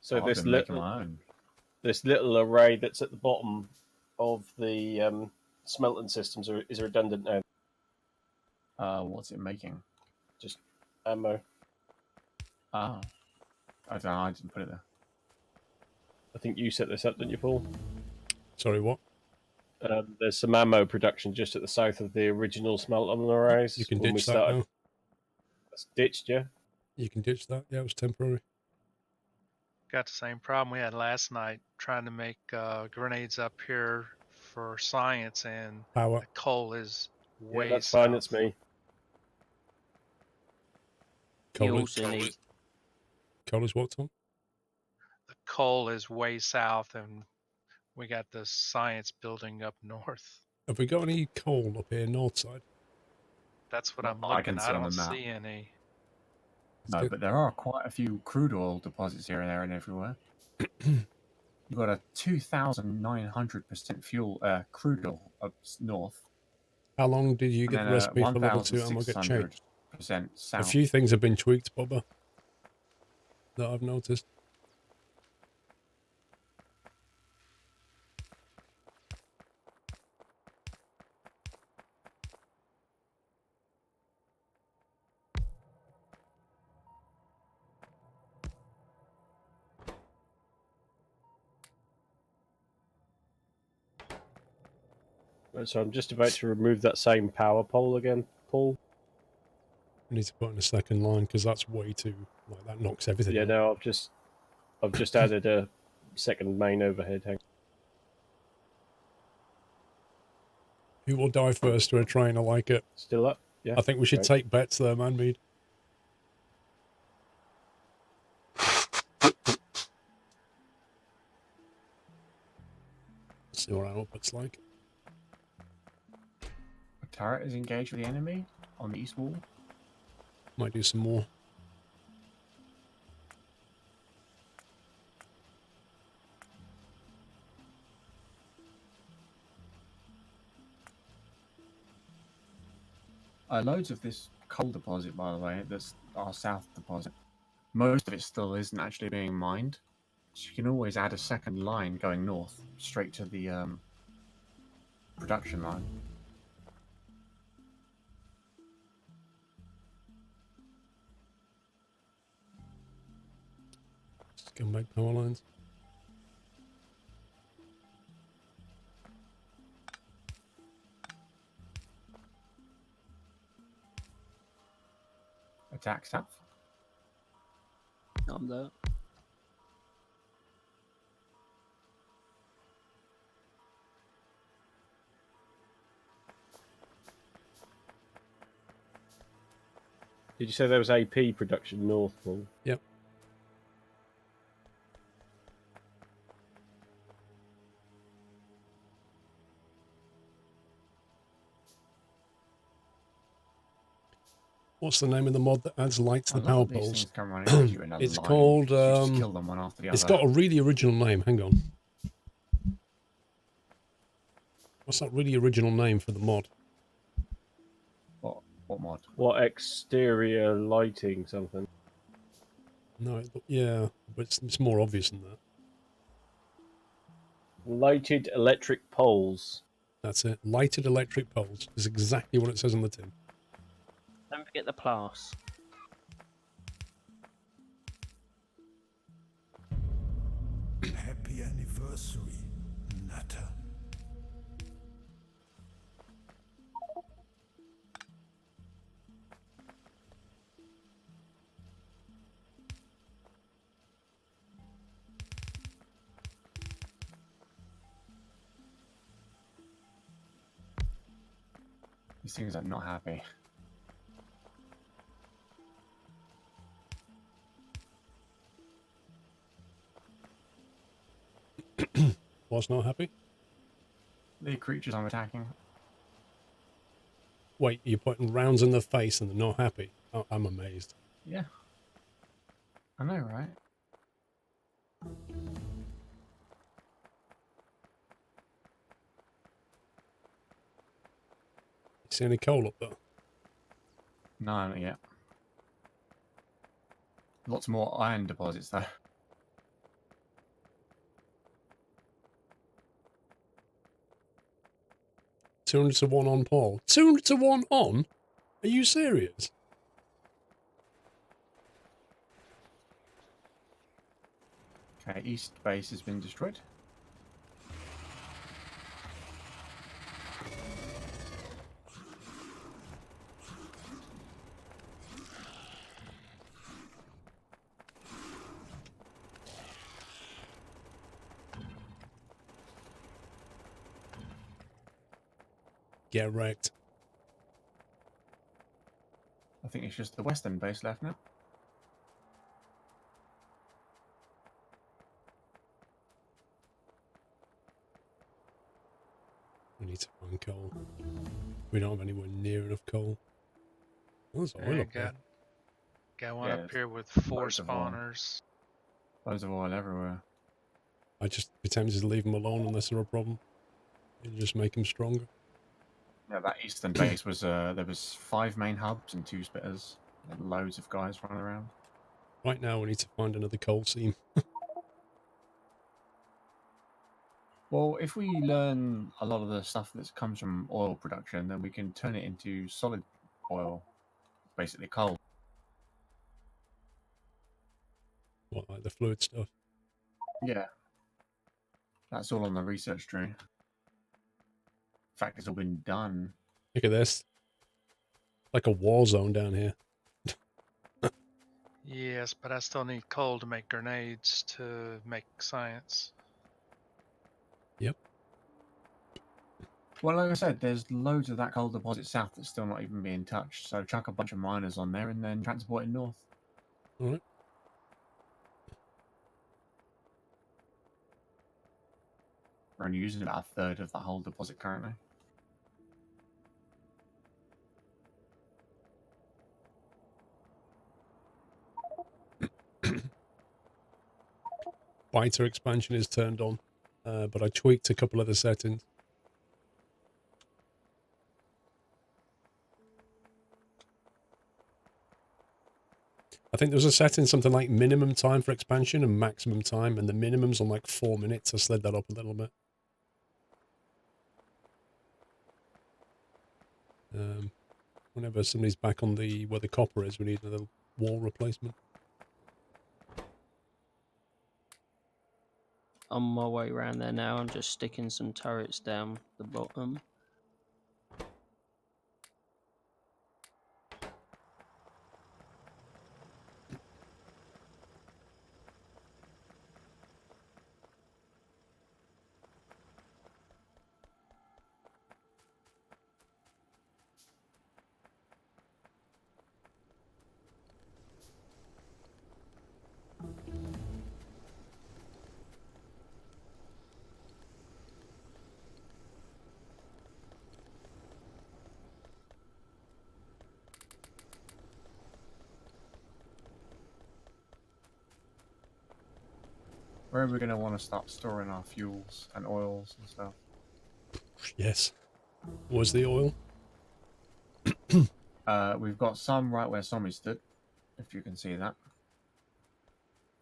So I've been making my own. this little array that's at the bottom of the smelting systems is redundant now. What's it making? Just ammo. Ah, I don't know. I didn't put it there. I think you set this up, didn't you, Paul? Sorry, what? There's some ammo production just at the south of the original smelting arrays. You can when we ditch that started. now. That's ditched, yeah? You can ditch that. Yeah, it was temporary. Got the same problem we had last night trying to make grenades up here for science, and Power. the coal is way Yeah, that's south. fine. That's me. You Coal also need is what, Tom? The coal is way south, and we got the science building up north. Have we got any coal up here north side? That's what Well, I'm I looking. can I see on don't the map. see any. No, but there are quite a few crude oil deposits here and there and everywhere. You've got a 2,900% fuel crude oil up north. How long did you get the recipe for level 2 ammo get changed? 1,600% south. A few things have been tweaked, Bubba, that I've noticed. So I'm just about to remove that same power pole again, Paul. I need to put in a second line because that's way too, like, that knocks everything Yeah, out. no, I've just added a second main overhead. Hang. Who will die first to a train? I like it. Still up? Yeah. I think we should take bets there, man, Mead. See what our output's like. A turret is engaged with the enemy on the east wall. Might do some more. Loads of this coal deposit, by the way, that's our south deposit. Most of it still isn't actually being mined. So you can always add a second line going north, straight to the production line. Just go make power lines. Attack south. I'm there. Did you say there was AP production north, Paul? Yep. What's the name of the mod that adds light to the power poles? It's called. Kill them one after the it's other. got a really original name. Hang on. What's that really original name for the mod? What mod? What exterior lighting something? No, yeah, but it's more obvious than that. Lighted electric poles. That's it. Lighted electric poles is exactly what it says on the tin. Don't forget the plus. Happy anniversary, Nutter. These things are not happy. Was not happy? The creatures I'm attacking. Wait, you're putting rounds in the face and they're not happy? Oh, I'm amazed. Yeah. I know, right? You see any coal up there? No, not yet. Lots more iron deposits, though. 200 to 1 on Paul. 200 to 1 on? Are you serious? Okay, east base has been destroyed. Get wrecked. I think it's just the western base left now. We need to find coal. We don't have anywhere near enough coal. Oh, there's oil Yeah, up there. got one Yeah, up here with 4 loads of oil. spawners. Loads of oil everywhere. I just be tempted to leave them alone unless they're a problem. And just make them stronger. Yeah, that eastern base was there was 5 main hubs and 2 spitters. And loads of guys running around. Right now, we need to find another coal seam. Well, if we learn a lot of the stuff that comes from oil production, then we can turn it into solid oil, basically coal. What, like the fluid stuff? Yeah. That's all on the research tree. In fact, it's all been done. Look at this. Like a war zone down here. Yes, but I still need coal to make grenades to make science. Yep. Well, like I said, there's loads of that coal deposit south that's still not even being touched. So chuck a bunch of miners on there and then transport it north. Alright. We're only using about a third of the whole deposit currently. Biter expansion is turned on. But I tweaked a couple of the settings. I think there was a setting something like minimum time for expansion and maximum time, and the minimum's on like 4 minutes. I slid that up a little bit. Whenever somebody's back on the where the copper is, we need another wall replacement. On my way around there now, I'm just sticking some turrets down the bottom. Where are we going to want to start storing our fuels and oils and stuff? Yes. Was the oil? We've got some right where Sommy stood, if you can see that.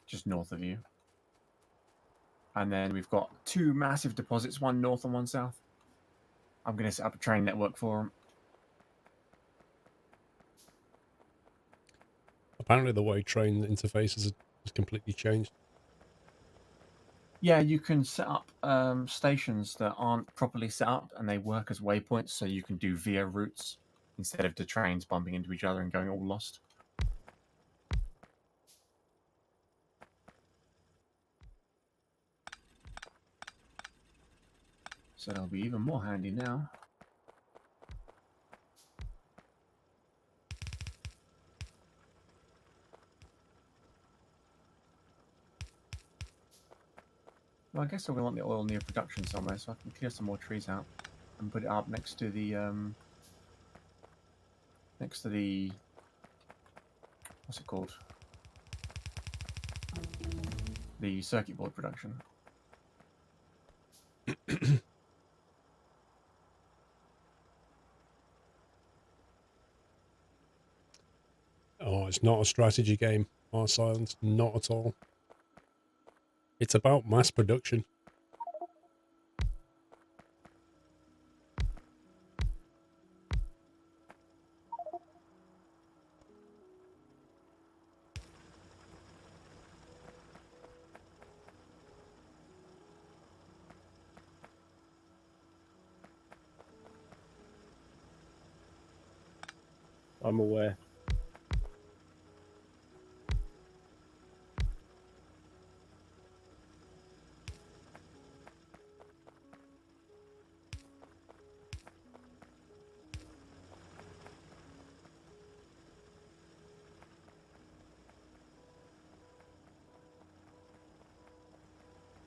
Just north of you. And then we've got 2 massive deposits, one north and one south. I'm going to set up a train network for them. Apparently the way train interfaces has completely changed. Yeah, you can set up stations that aren't properly set up and they work as waypoints, so you can do via routes instead of the trains bumping into each other and going all lost. So they'll be even more handy now. Well, I guess I want the oil near production somewhere, so I can clear some more trees out and put it up next to the what's it called? The circuit board production. Oh, it's not a strategy game, Our Silence. Not at all. It's about mass production. I'm aware.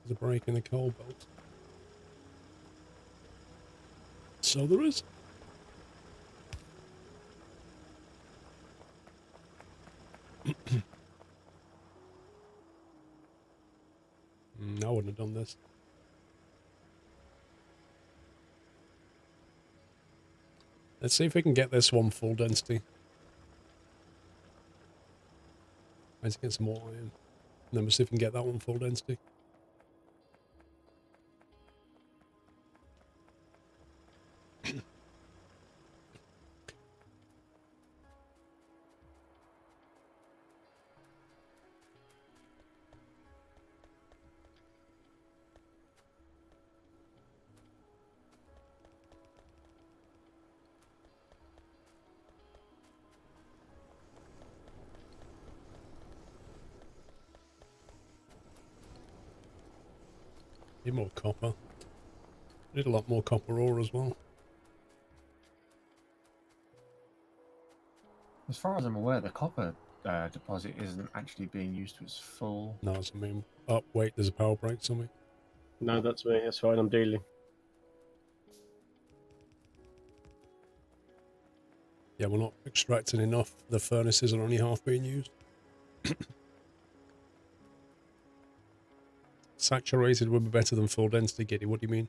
There's a break in the coal belt. So there is. I wouldn't have done this. Let's see if we can get this one full density. Let's get some more iron. And then we'll see if we can get that one full density. Need more copper. Need a lot more copper ore as well. As far as I'm aware, the copper deposit isn't actually being used to its full. No, it's, I mean, oh wait, there's a power break somewhere. No, that's me. That's fine. I'm dealing. Yeah, we're not extracting enough. The furnaces are only half being used. Saturated would be better than full density, Giddy. What do you mean?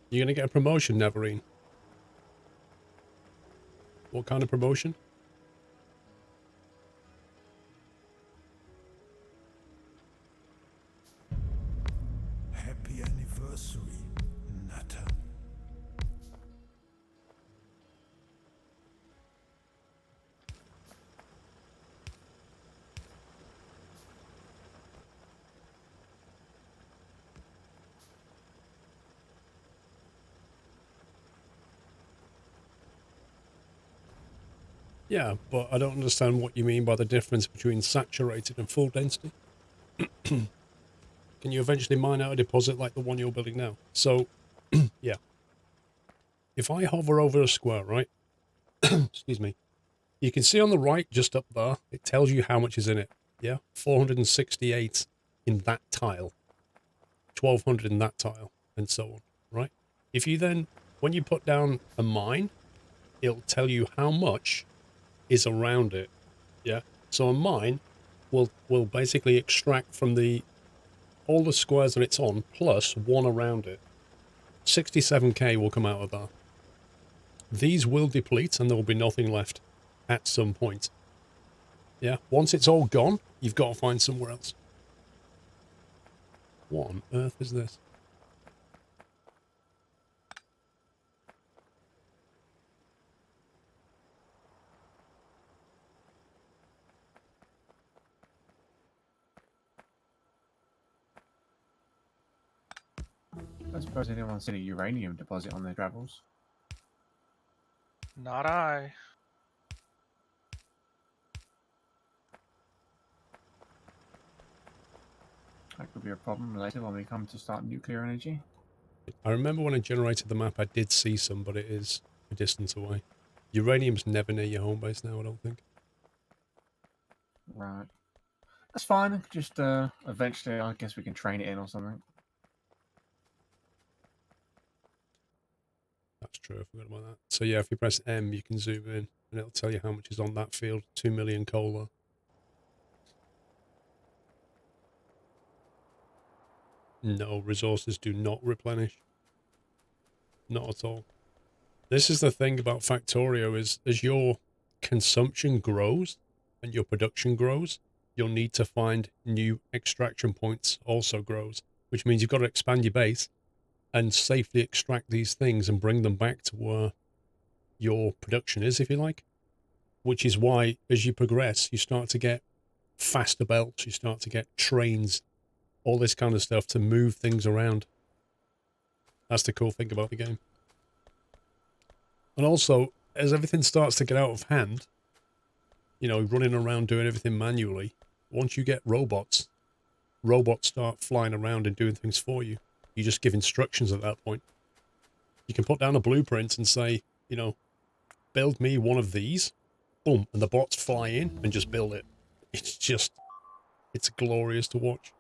You're going to get a promotion, Navarine. What kind of promotion? Happy anniversary, Nutter. Yeah, but I don't understand what you mean by the difference between saturated and full density. Can you eventually mine out a deposit like the one you're building now? So, yeah. If I hover over a square, right? Excuse me. You can see on the right, just up there, it tells you how much is in it. Yeah? 468 in that tile. 1200 in that tile, and so on, right? If you then, when you put down a mine, it'll tell you how much is around it. Yeah, so a mine will basically extract from all the squares that it's on plus one around it. 67k will come out of that. These will deplete and there will be nothing left at some point. Yeah, once it's all gone, you've got to find somewhere else. What on earth is this? I suppose anyone's seen a uranium deposit on their gravels. Not I. That could be a problem later when we come to start nuclear energy. I remember when I generated the map, I did see some, but it is a distance away. Uranium's never near your home base now, I don't think. Right. That's fine. Just eventually, I guess we can train it in or something. That's true, I forgot about that. So yeah, if you press M, you can zoom in, and it'll tell you how much is on that field. 2 million coal there. No, resources do not replenish. Not at all. This is the thing about Factorio, is as your consumption grows and your production grows, you'll need to find new extraction points also grows, which means you've got to expand your base and safely extract these things and bring them back to where your production is, if you like. Which is why, as you progress, you start to get faster belts, you start to get trains, all this kind of stuff to move things around. That's the cool thing about the game. And also, as everything starts to get out of hand, you know, running around doing everything manually, once you get robots start flying around and doing things for you. You just give instructions at that point. You can put down a blueprint and say, you know, build me one of these. Boom. And the bots fly in and just build it. It's glorious to watch.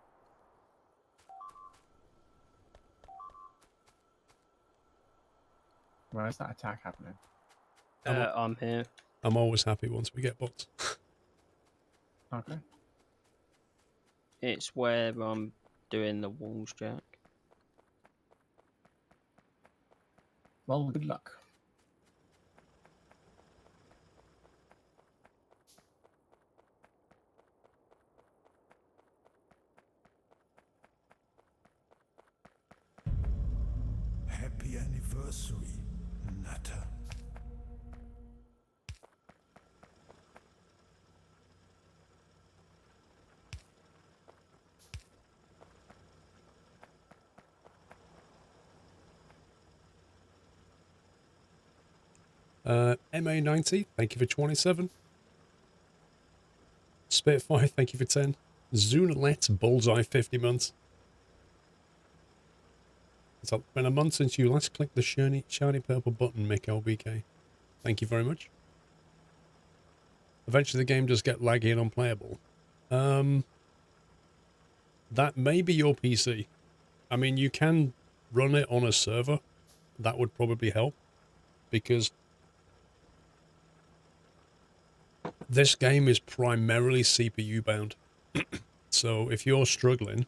Where's that attack happening? I'm here. I'm always happy once we get bots. Okay. It's where I'm doing the walls, Jack. Well, good luck. Happy anniversary, Nutter. MA90, thank you for 27. Spitfire, thank you for 10. Zunalet, Bullseye, 50 months. It's been a month since you last clicked the shiny purple button, Mick LBK. Thank you very much. Eventually the game does get laggy and unplayable. That may be your PC. I mean, you can run it on a server. That would probably help. Because this game is primarily CPU bound. So if you're struggling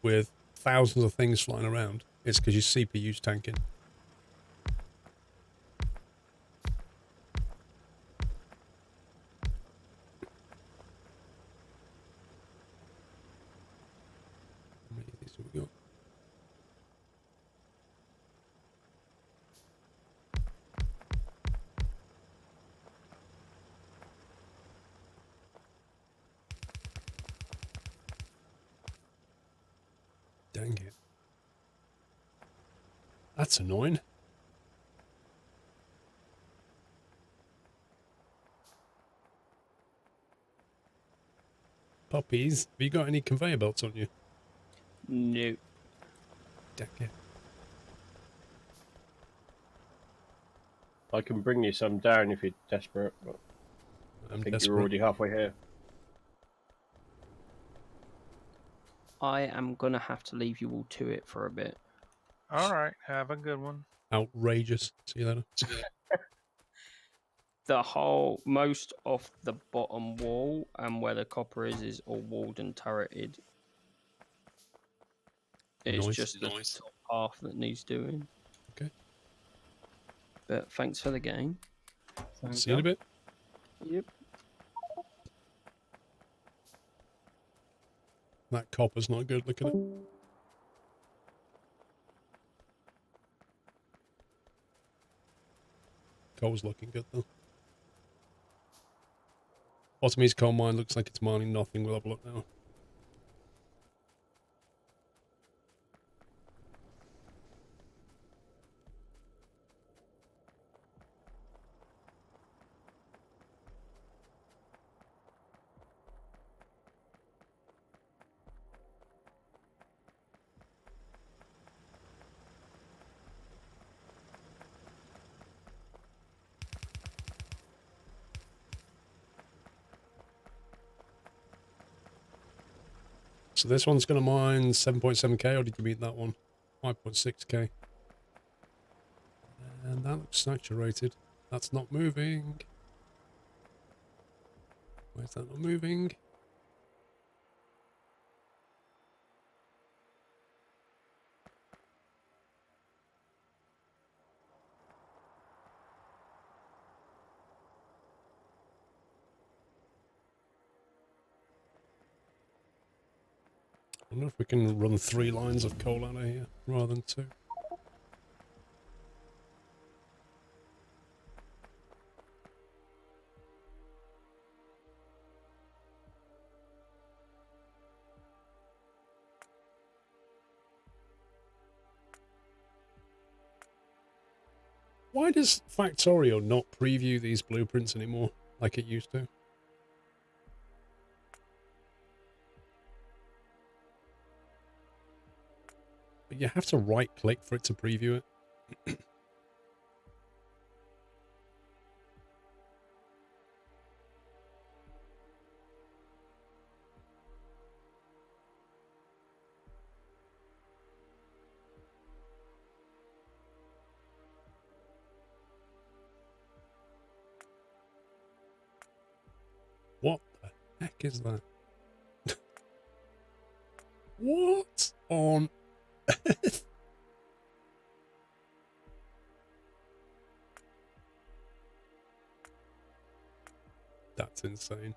with thousands of things flying around, it's because your CPU's tanking. How many of these have we got? Dang it. That's annoying. Puppies, have you got any conveyor belts on you? No. Dang it. I can bring you some down if you're desperate, but I I'm think desperate. you're already halfway here. I am going to have to leave you all to it for a bit. All right, have a good one. Outrageous. See you later. Most of the bottom wall and where the copper is all walled and turreted. It's Nice. just the top half that needs doing. Okay. But thanks for the game. See you in a bit. Yep. That copper's not good. Look at it. Coal's looking good though. Bottomy's coal mine looks like it's mining nothing. We'll have a look now. So this one's going to mine 7.7k, or did you mean that one? 5.6k. And that looks saturated. That's not moving. Why is that not moving? I wonder if we can run 3 lines of coal out of here rather than 2. Why does Factorio not preview these blueprints anymore like it used to? But you have to right-click for it to preview it. What the heck is that? What on earth? That's insane.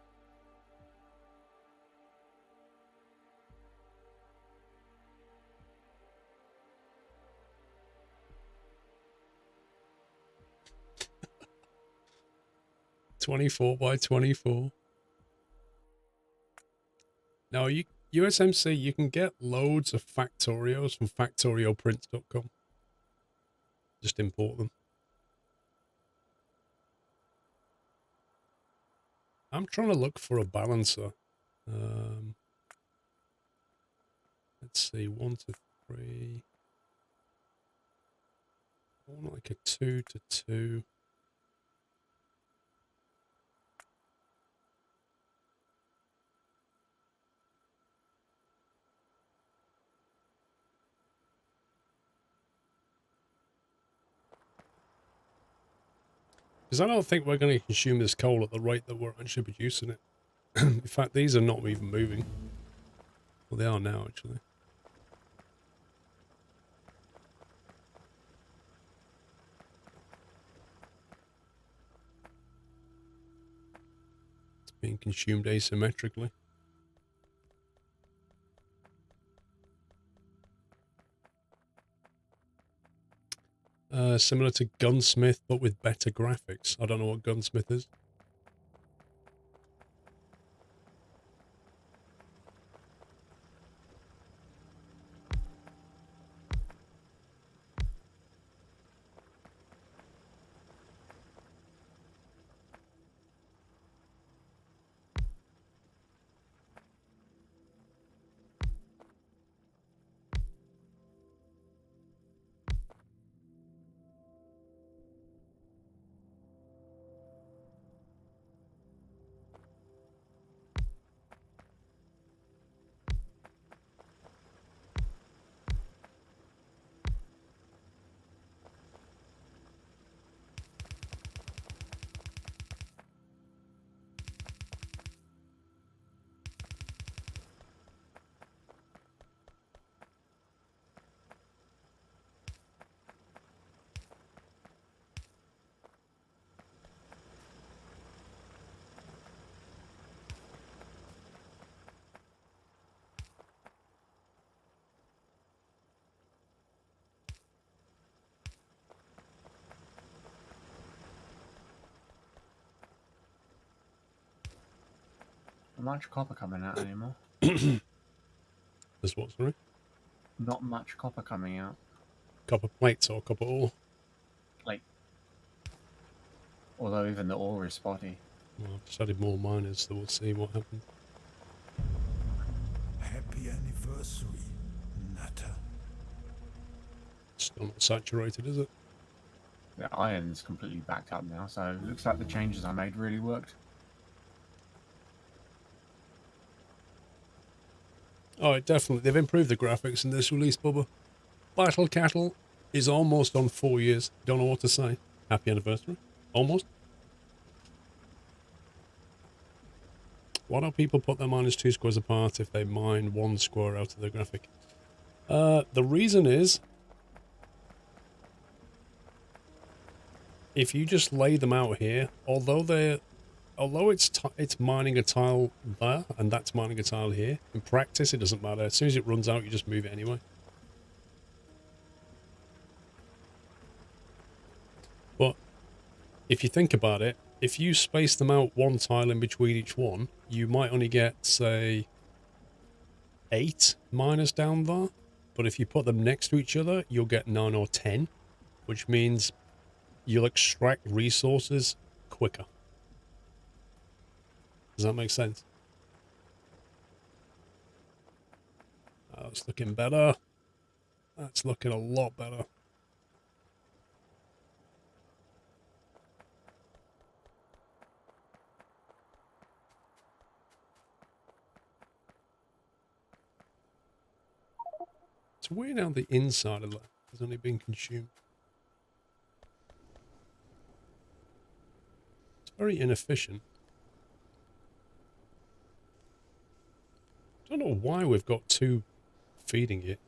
$24 by $24. Now, USMC, you can get loads of Factorios from factorioprints.com. Just import them. I'm trying to look for a balancer. Let's see, 1 to 3. I want like a 2 to 2. Because I don't think we're going to consume this coal at the rate that we're actually producing it. In fact, these are not even moving. Well, they are now, actually. It's being consumed asymmetrically. Similar to Gunsmith, but with better graphics. I don't know what Gunsmith is. Not much copper coming out anymore. There's what, sorry? Not much copper coming out. Copper plates or copper ore? Like, although even the ore is spotty. Well, I've just added more miners, so we'll see what happens. Happy anniversary, Nutter. Still not saturated, is it? The iron's completely backed up now, so it looks like the changes I made really worked. Oh, definitely. They've improved the graphics in this release, Bubba. Battle Cattle is almost on 4 years. Don't know what to say. Happy anniversary. Almost. Why don't people put their miners 2 squares apart if they mine 1 square out of their graphic? The reason is, if you just lay them out here, although it's mining a tile there and that's mining a tile here, in practice it doesn't matter. As soon as it runs out, you just move it anyway. But if you think about it, if you space them out 1 tile in between each one, you might only get, say, 8 miners down there. But if you put them next to each other, you'll get 9 or 10, which means you'll extract resources quicker. Does that make sense? That's looking better. That's looking a lot better. It's weird how the inside of that has only been consumed. It's very inefficient. I don't know why we've got two feeding it.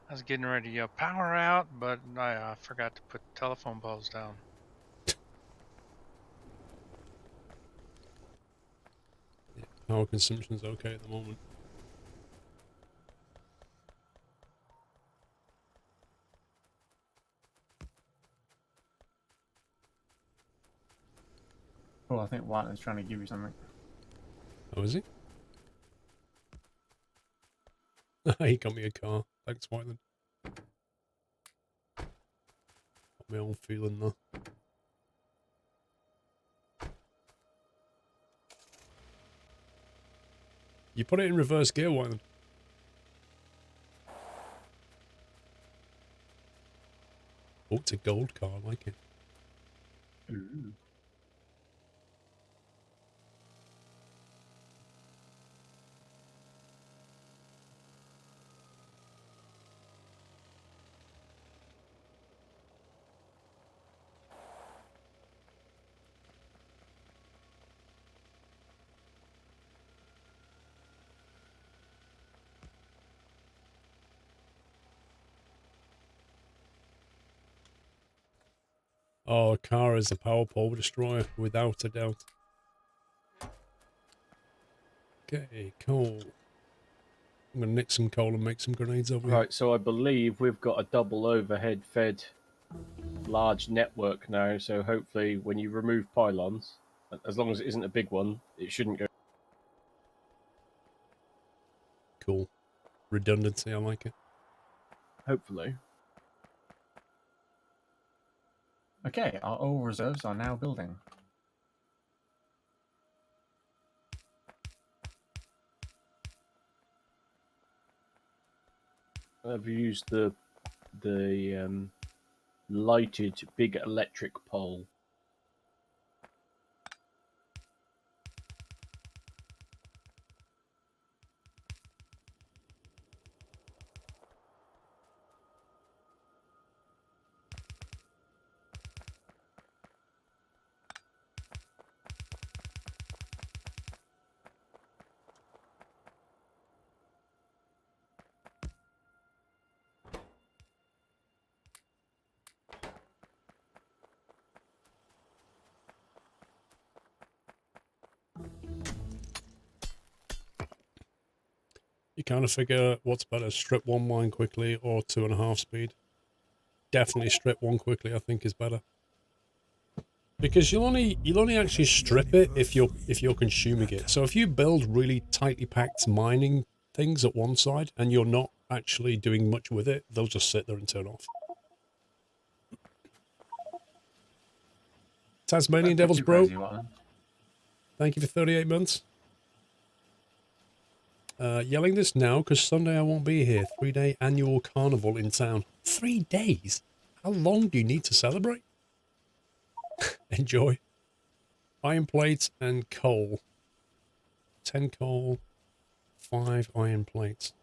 I was getting ready to power out, but I forgot to put telephone poles down. Yeah, power consumption's okay at the moment. Oh, I think Whiteland's trying to give you something. Oh, is he? He got me a car. Thanks, Whiteland. Got my own feeling though. You put it in reverse gear, Whiteland. Oh, it's a gold car. I like it. Ooh. Oh, a car is a power pole destroyer, without a doubt. Okay, coal. I'm gonna nick some coal and make some grenades over here. Right, so I believe we've got a double overhead fed large network now, so hopefully when you remove pylons, as long as it isn't a big one, it shouldn't go. Cool. Redundancy, I like it. Hopefully. Okay, our oil reserves are now building. I've used the lighted big electric pole. You kind of figure what's better, strip one mine quickly or 2.5 speed. Definitely strip one quickly, I think, is better. Because you'll only actually strip it if you're consuming it. So if you build really tightly packed mining things at one side and you're not actually doing much with it, they'll just sit there and turn off. Tasmanian That's Devils too Bro, crazy, Whiteland. thank you for 38 months. Yelling this now because Sunday I won't be here. 3-day annual carnival in town. 3 days? How long do you need to celebrate? Enjoy. Iron plates and coal. 10 coal, 5 iron plates.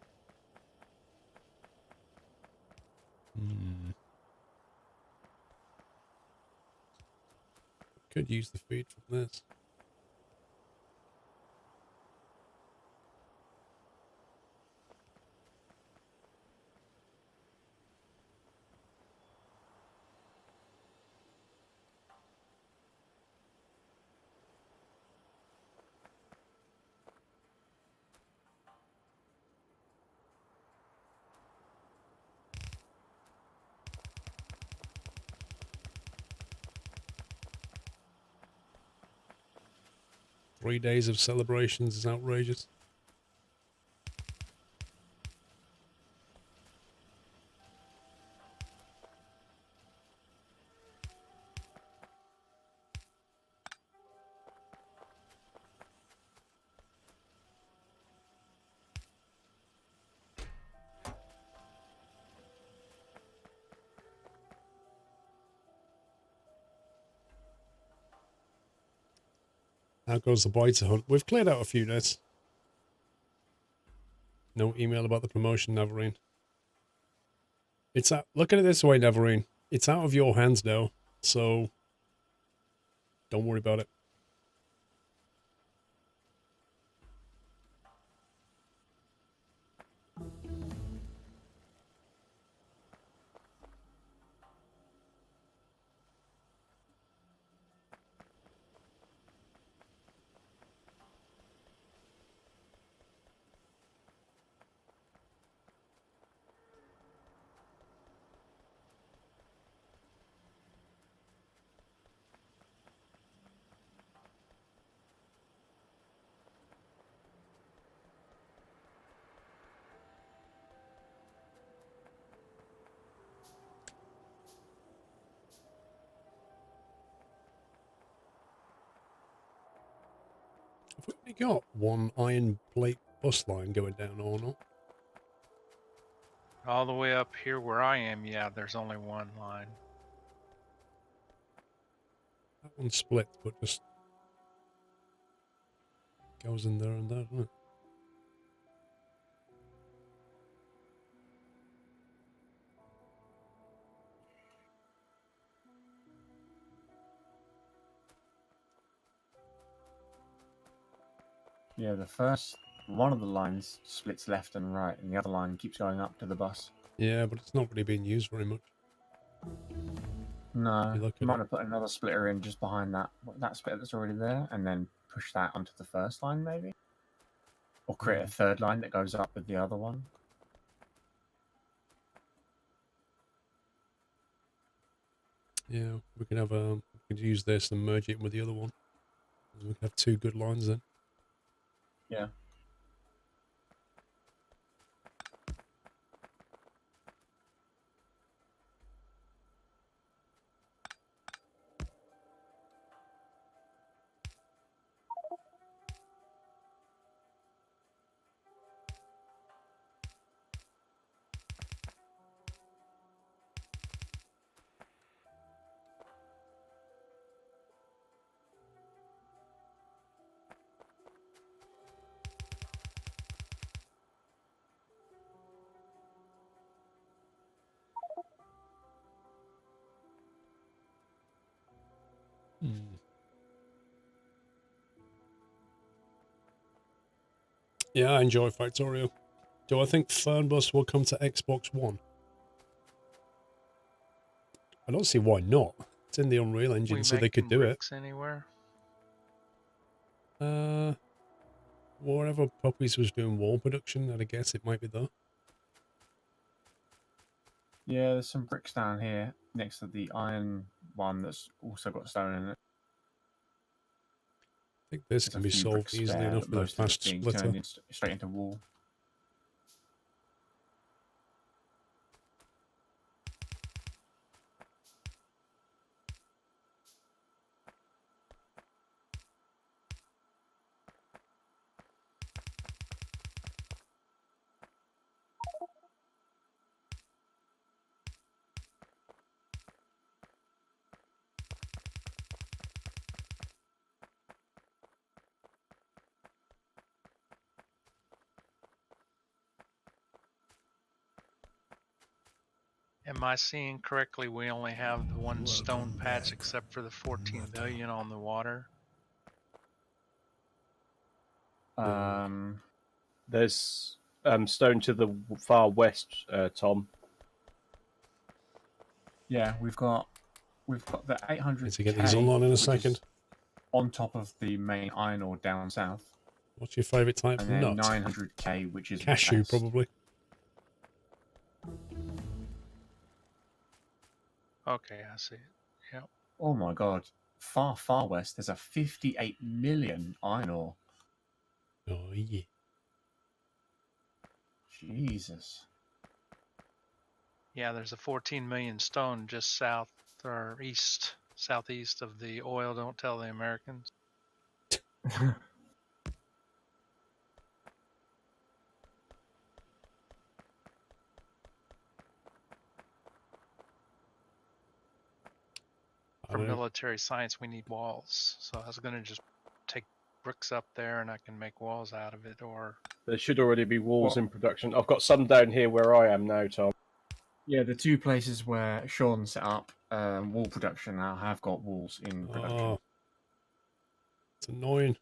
Could use the feed from this. Three days of celebrations is outrageous. How goes the biter hunt? We've cleared out a few nets. No email about the promotion, Navarine. It's out. Look at it this way, Navarine. It's out of your hands now, so don't worry about it. Have we only got one iron plate bus line going down or not? All the way up here where I am, yeah, there's only one line. That one split, but just goes in there and there, doesn't it? Yeah, the first one of the lines splits left and right, and the other line keeps going up to the bus. Yeah, but it's not really being used very much. No, You look at you might it. have put another splitter in just behind that splitter that's already there, and then push that onto the first line, maybe, or create a third line that goes up with the other one. Yeah, we can have we could use this and merge it with the other one. We can have two good lines then. Yeah. Yeah, I enjoy Factorio. Do I think Fernbus will come to Xbox One? I don't see why not. It's in the Unreal Engine, We so they could making do it. bricks anywhere? Wherever Puppies was doing wall production, I'd guess it might be there. Yeah, there's some bricks down here next to the iron one that's also got stone in it. I think this There's can a be few solved bricks easily spare, enough but with a most of it's fast being splitter. turned straight into wall. Am I seeing correctly? We only have the one stone Welcome patch back, except for the 14 Nata. billion on the water. There's stone to the far west, Tom. Yeah, we've got the Need to get these 800k, online in a which second. is on top of the main iron ore down south, What's your favourite type of and then nut? 900k, which is Cashew, west. probably. Okay, I see it. Yep. Oh my god, far west. There's a 58 million iron ore. Oh, yeah. Jesus. Yeah, there's a 14 million stone just south or southeast of the oil. Don't tell the Americans. I For know. military science, we need walls. So I was going to just take bricks up there and I can make walls out of it, or There should already be walls What? in production. I've got some down here where I am now, Tom. Yeah, the two places where Sean set up wall production now have got walls in production. Oh, it's annoying.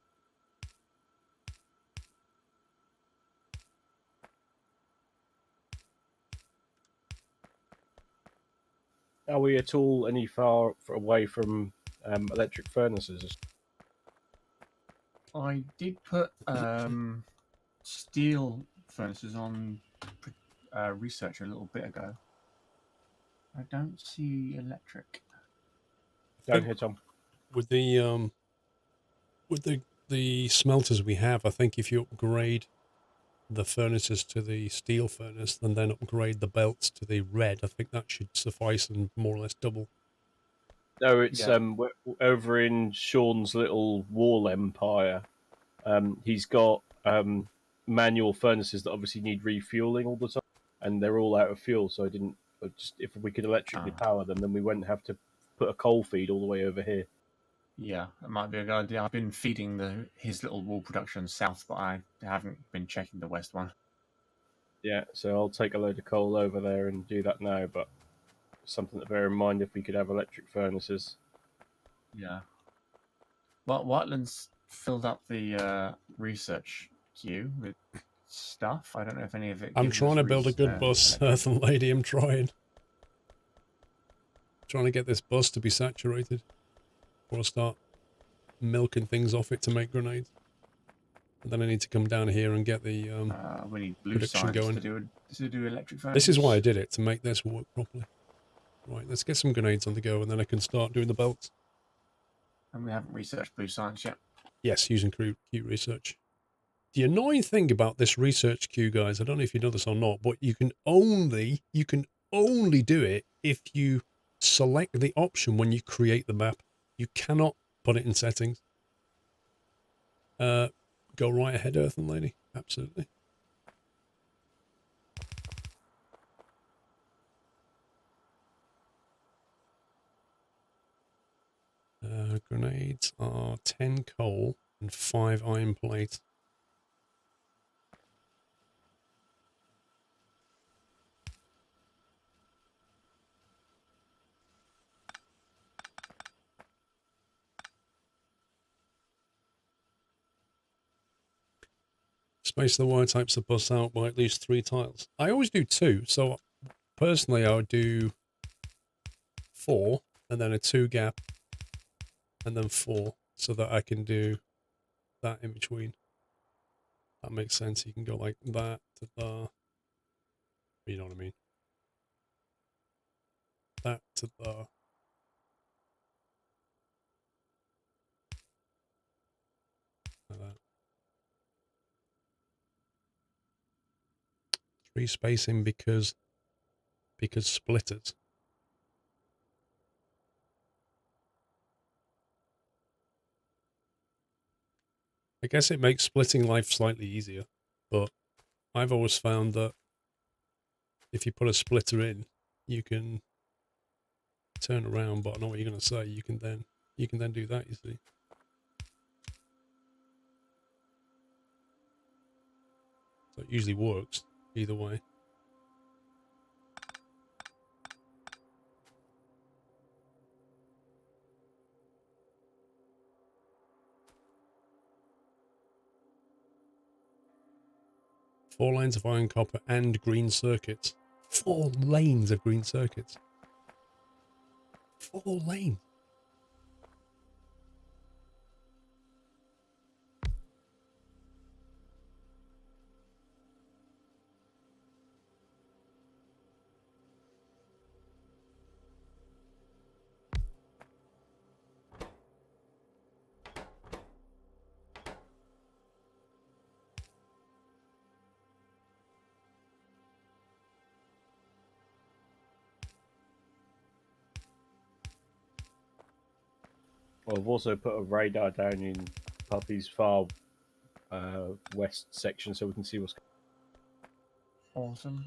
Are we at all any far away from electric furnaces? I did put steel furnaces on research a little bit ago. I don't see electric. Down here, Tom. With the smelters we have, I think if you upgrade the furnaces to the steel furnace and then upgrade the belts to the red, I think that should suffice and more or less double. No, it's Yeah. we're over in Sean's little wall empire. He's got manual furnaces that obviously need refueling all the time, and they're all out of fuel. So I didn't. Just if we could electrically power them, then we wouldn't have to put a coal feed all the way over here. Yeah, that might be a good idea. I've been feeding his little wool production south, but I haven't been checking the west one. Yeah, so I'll take a load of coal over there and do that now. But something to bear in mind if we could have electric furnaces. Yeah. Well, Whiteland's filled up the research queue with stuff. I don't know if any of it. I'm gives trying us to build a good bus, electric. Earthen Lady. I'm trying to get this bus to be saturated before I start milking things off it to make grenades. And then I need to come down here and get the We need blue production science going. to do electric furnaces. This is why I did it, to make this work properly. Right, let's get some grenades on the go, and then I can start doing the belts. And we haven't researched blue science yet. Yes, using Q research. The annoying thing about this research queue, guys, I don't know if you know this or not, but you can only do it if you select the option when you create the map. You cannot put it in settings. Go right ahead, Earthen Lady. Absolutely. Grenades are 10 coal and 5 iron plate. Space the wire types the bus out by at least 3 tiles. I always do 2, so personally I would do 4 and then a 2 gap and then 4 so that I can do that in between. That makes sense. You can go like that to there. You know what I mean? That to there. Like that. 3 spacing because splitters. I guess it makes splitting life slightly easier, but I've always found that if you put a splitter in, you can turn around, but I know what you're going to say. You can then do that, you see. So it usually works either way. Four lanes of iron, copper, and green circuits. 4 lanes of green circuits. 4 lanes. Well, I've also put a radar down in Puppy's far west section so we can see what's going on. Awesome.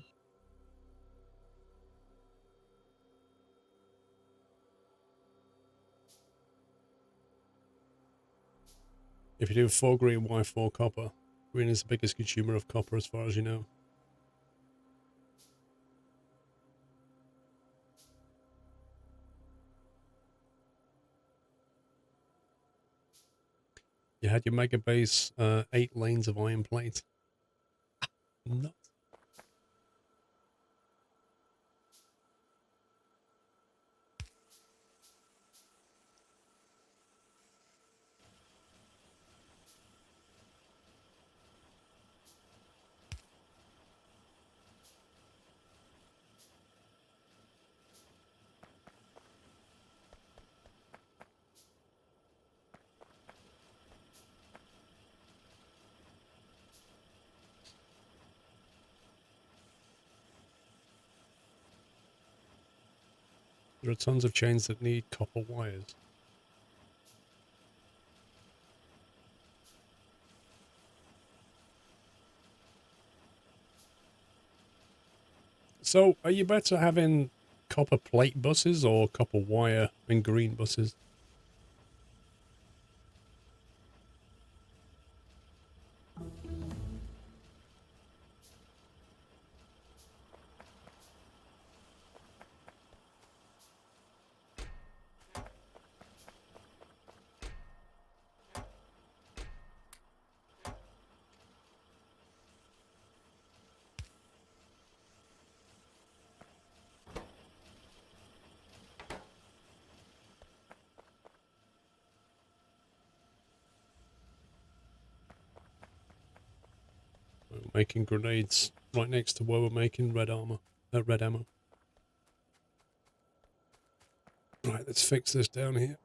If you do 4 green, Y 4 copper. Green is the biggest consumer of copper as far as you know. You had your mega base, 8 lanes of iron plate. Nuts. There are tons of chains that need copper wires. So, are you better having copper plate buses or copper wire and green buses? We're making grenades right next to where we're making red armor, red ammo. Right, let's fix this down here.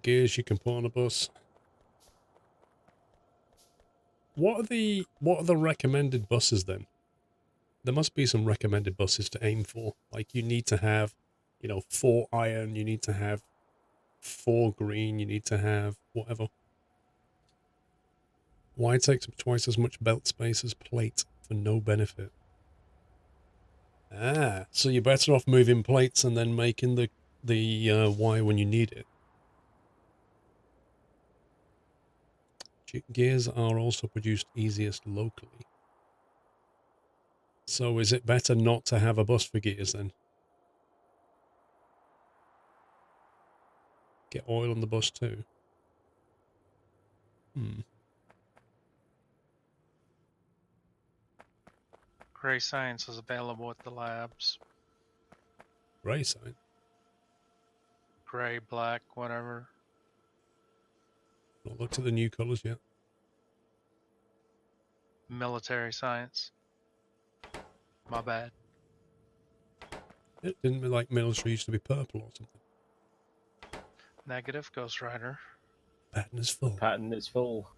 Gears you can put on a bus. What are the recommended buses then? There must be some recommended buses to aim for. Like you need to have, 4 iron, you need to have 4 green, you need to have whatever. Why takes up twice as much belt space as plate for no benefit? Ah, so you're better off moving plates and then making the Y when you need it. Gears are also produced easiest locally. So is it better not to have a bus for gears then? Get oil on the bus too. Gray science is available at the labs. Gray sign. Gray, black, whatever. Not looked at the new colours yet. Military science. My bad. It didn't like military used to be purple or something. Negative, Ghost Rider. Pattern is full. Pattern is full.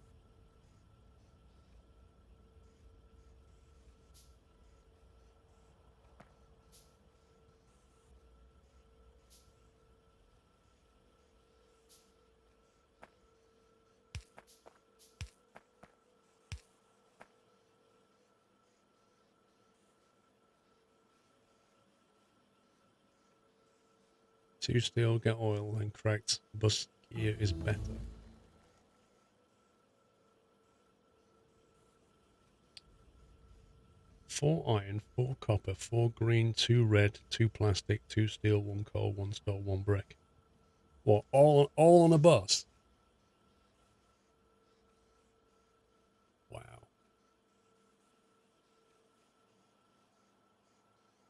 Two steel, get oil, and cracked bus gear is better. Four iron, 4 copper, 4 green, 2 red, 2 plastic, 2 steel, 1 coal, 1 stone, 1 brick. What, all on a bus? Wow.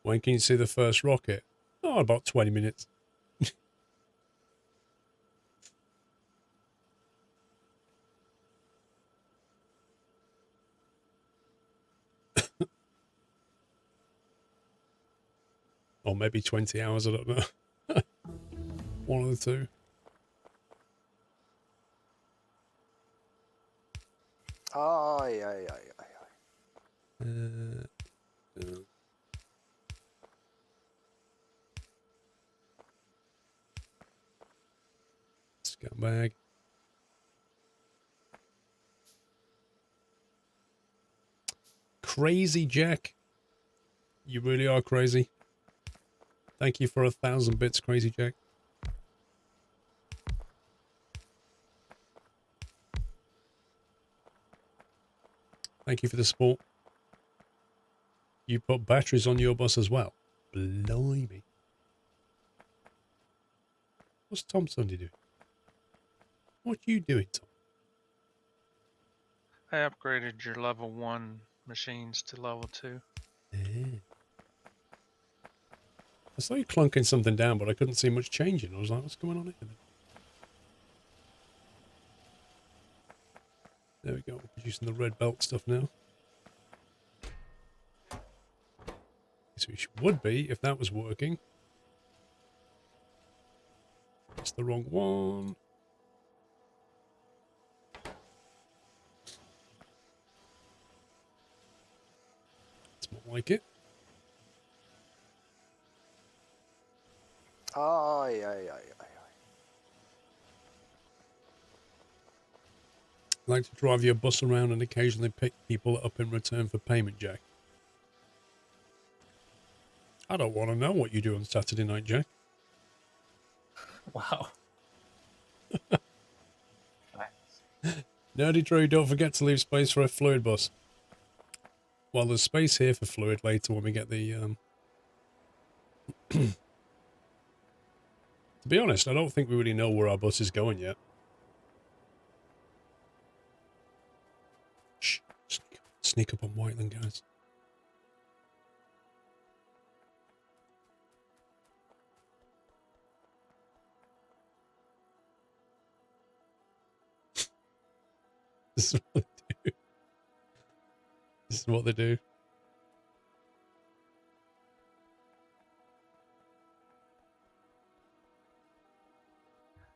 When can you see the first rocket? Oh, about 20 minutes. Or maybe 20 hours, I don't know. One of the two. Aye, aye, aye, aye, aye. Uh, Scumbag. Crazy Jack. You really are crazy. Thank you for 1,000 bits, Crazy Jack. Thank you for the support. You put batteries on your bus as well. Blimey. What's Tom Sunday doing? What are you doing, Tom? I upgraded your level 1 machines to level 2. I saw you clunking something down, but I couldn't see much changing. I was like, what's going on here then? There we go. We're producing the red belt stuff now. So we would be if that was working. That's the wrong one. It's more like it. Aye, aye, aye, aye. Like to drive your bus around and occasionally pick people up in return for payment, Jack. I don't want to know what you do on Saturday night, Jack. Wow. Nerdy Drew, don't forget to leave space for a fluid bus. Well, there's space here for fluid later when we get the... To be honest, I don't think we really know where our bus is going yet. Shh. Sneak up on Whiteland, guys. This is what they do. This is what they do.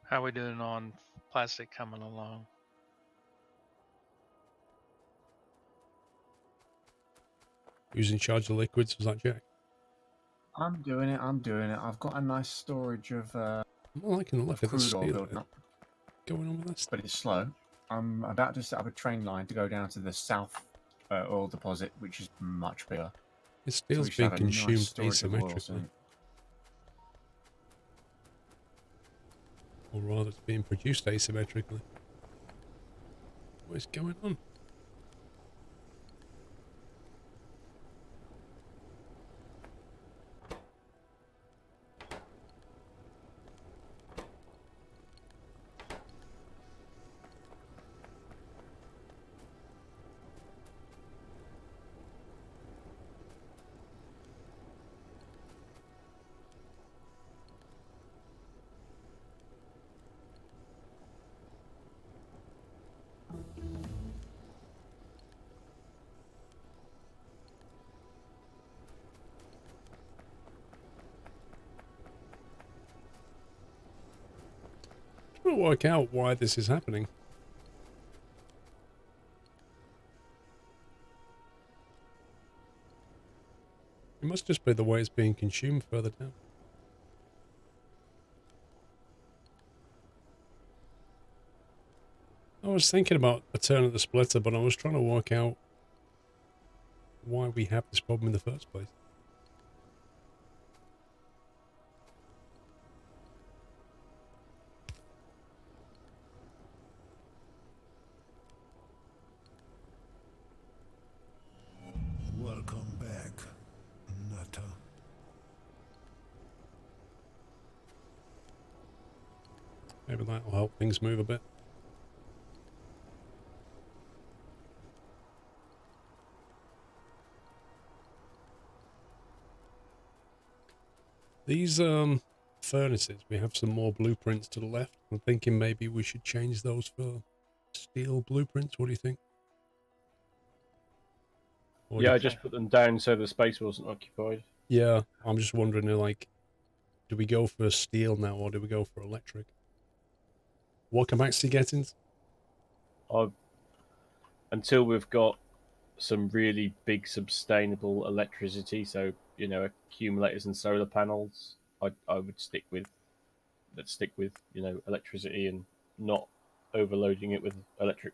How we doing on plastic coming along? Who's in charge of liquids? Was that Jack? I'm doing it. I've got a nice storage of I'm not liking the look of the crude oil steel building up, going on with this. but it's slow. I'm about to set up a train line to go down to the south oil deposit, which is much bigger. This So steel's we should being have a nice consumed storage of oil asymmetrically. soon. Or rather, it's being produced asymmetrically. What is going on? I'm trying to work out why this is happening. It must just be the way it's being consumed further down. I was thinking about a turn at the splitter, but I was trying to work out why we have this problem in the first place. Welcome back, Nutter. Maybe that'll help things move a bit. These furnaces, we have some more blueprints to the left. I'm thinking maybe we should change those for steel blueprints. What do you think? Or do Yeah, you- I just put them down so the space wasn't occupied. Yeah, I'm just wondering, like, do we go for steel now or do we go for electric? What capacity gettings? Until we've got some really big sustainable electricity, so accumulators and solar panels, I would stick with electricity and not overloading it with electric.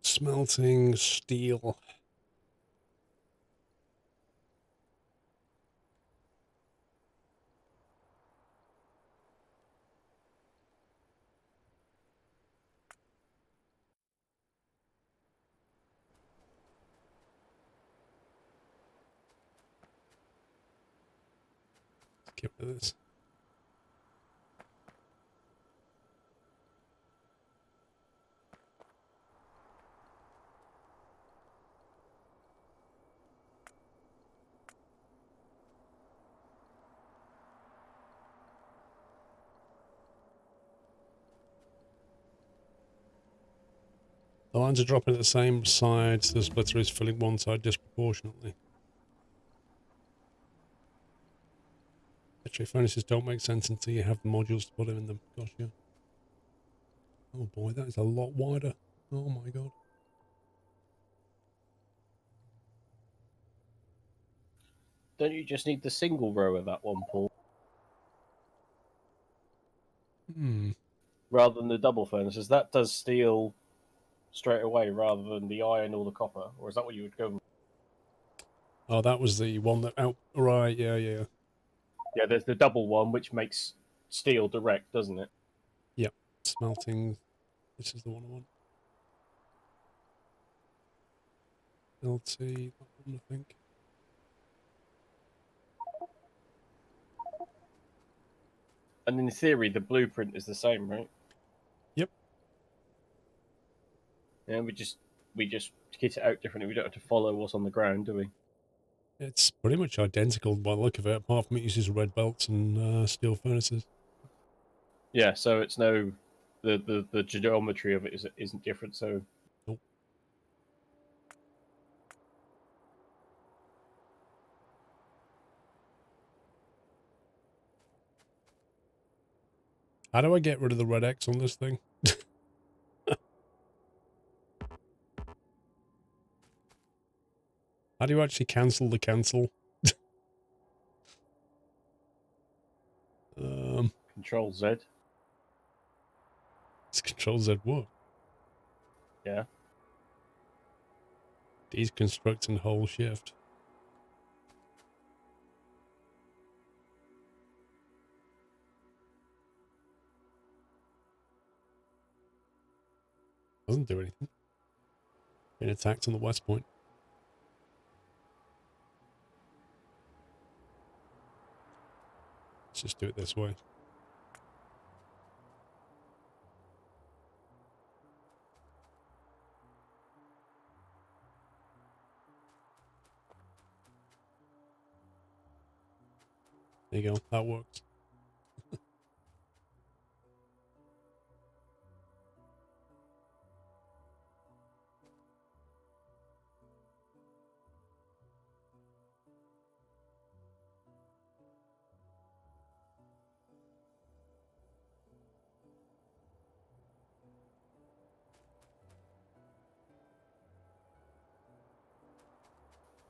Smelting steel. Let's get rid of this. The lines are dropping at the same side, so the splitter is filling one side disproportionately. Actually, furnaces don't make sense until you have the modules to put them in them. Gosh, yeah. Oh boy, that is a lot wider. Oh my god. Don't you just need the single row of that one, Paul, rather than the double furnaces? That does steel straight away rather than the iron or the copper, or is that what you would go with? Oh, that was the one that out. Right, yeah. Yeah, there's the double one, which makes steel direct, doesn't it? Yep. Smelting. This is the one I want. LT, that one, I think. And in theory, the blueprint is the same, right? Yep. Yeah, we just kit it out differently. We don't have to follow what's on the ground, do we? It's pretty much identical by the look of it, apart from it uses red belts and steel furnaces. Yeah, so it's the geometry of it isn't different. So Nope. How do I get rid of the red X on this thing? How do you actually cancel the cancel? Control Z. It's Control Z what? Yeah. Deconstruct and hold shift. Doesn't do anything. Being attacked on the west point. Let's just do it this way. There you go. That works.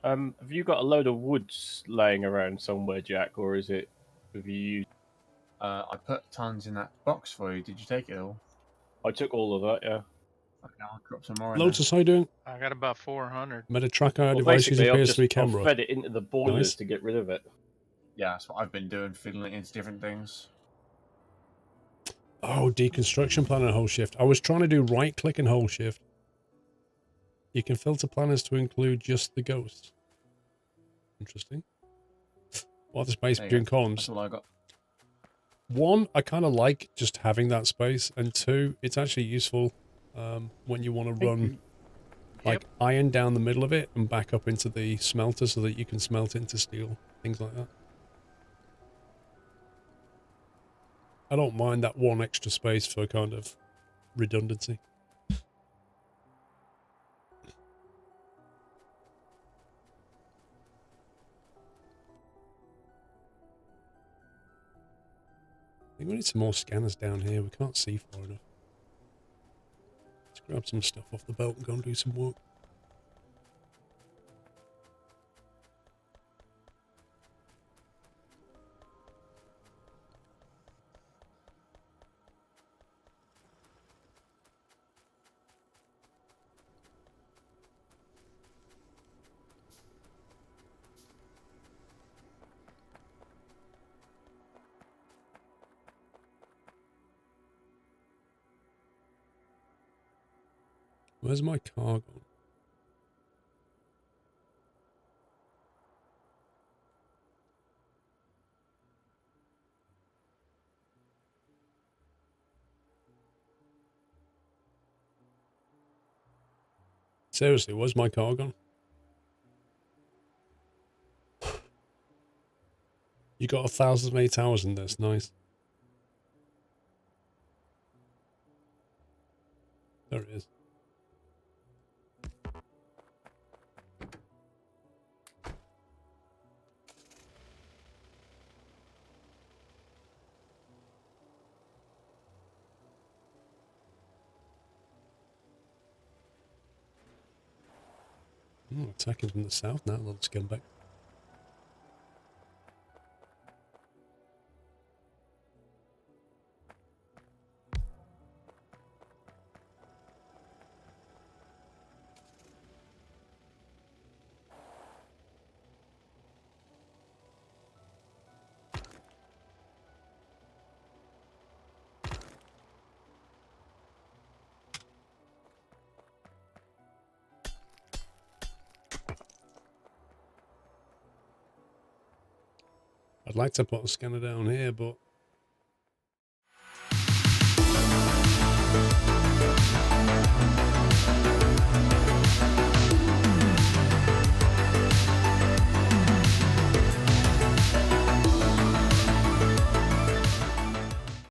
Have you got a load of woods laying around somewhere, Jack, or have you used? I put tons in that box for you. Did you take it all? I took all of that. Yeah. Okay, I'll drop some more in Lotus, how you doing? I got about 400. Meta tracker Well, device using basically, PS3 I've camera. fed it into the boilers Nice. to get rid of it. Yeah, that's what I've been doing, fiddling it into different things. Oh, deconstruction planner and hold shift. I was trying to do right click and hold shift. You can filter planners to include just the ghosts. Interesting. What the space There you between go. columns? That's all I got. One, I kind of like just having that space, and two, it's actually useful when you want to run like iron down the middle of it and back up into the smelter so that you can smelt into steel, things like that. I don't mind that one extra space for kind of redundancy. think we need some more scanners down here. We can't see far enough. Let's grab some stuff off the belt and go and do some work. Where's my car gone? Seriously, where's my car gone? You got 1,008 hours in this, nice. There it is. Attacking from the south now, little scumbag. I'd like to put a scanner down here, but